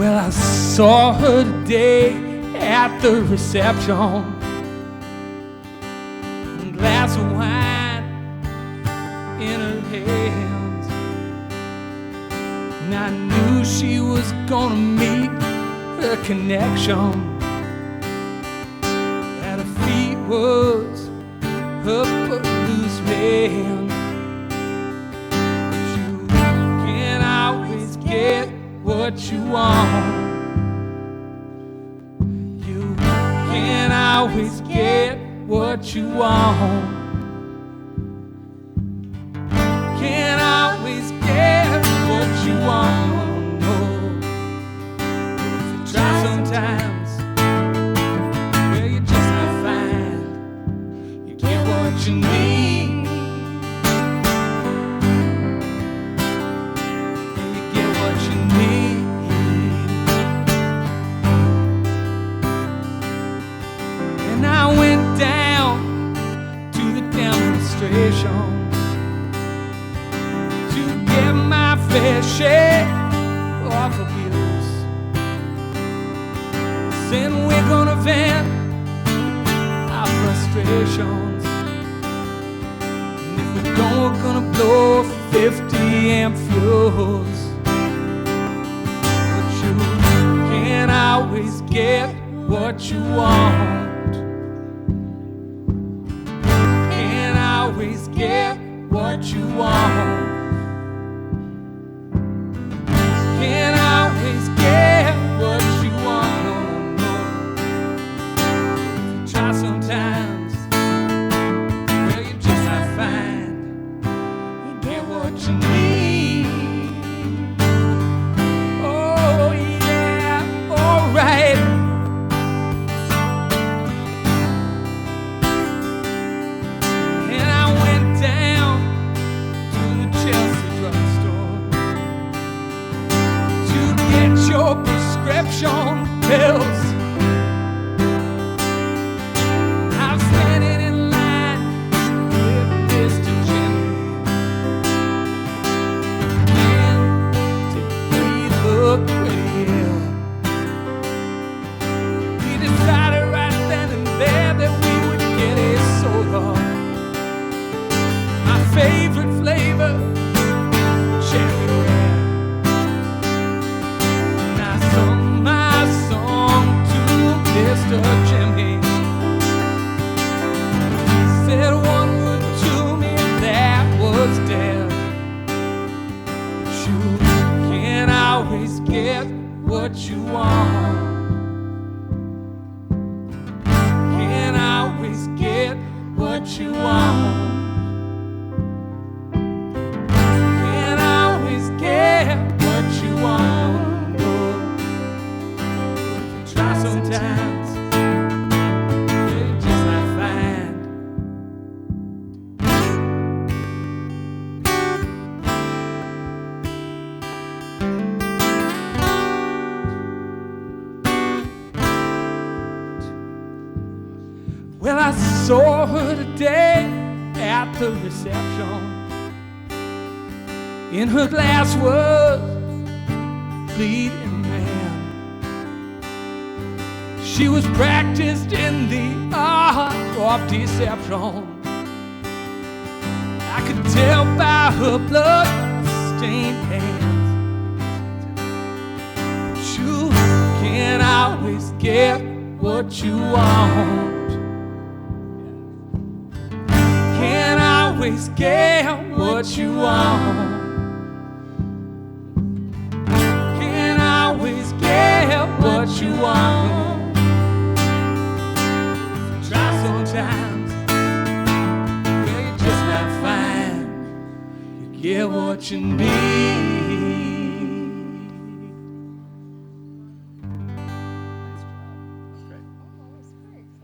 Well, I saw her today at the reception, a glass of wine in her hands, and I knew she was gonna meet her connection. At her feet was her footloose band. But you can't always get what you want. You can't always get what you want. Can't always get what you want. No. If you try sometimes, well, you just not find you get what you need. And you get what you need. And I went down to the demonstration to get my fair share of abuse. Then we're gonna vent our frustrations, and if we don't, we're gonna blow 50-amp fuse. But you can't always get what you want. Can't always get what you want. Can't always get what you want. No, no. Try sometimes, well, you just not find you get what you need. Oh yeah, alright. And I went down to the Chelsea drugstore to get your prescription pills. I'm standing in line with Mr. Jimmy, and he looked pretty ill. He decided right then and there that we would get a soda, my favorite flavor, cherry red. And I sung my song to Mr. Jimmy. He said one word to me, and that was dead. But you can't always get what you want. Can't always get what you want. Can't always get what you want. No. Try sometimes, you just not find. Well, I saw her today at the reception. In her glass was bleeding man. She was practiced in the art of deception. I could tell by her blood-stained hands. But you can't always get what you want. Can't always get what you want. Can't always get what you want. Try sometimes, well, you just not find you get what you need.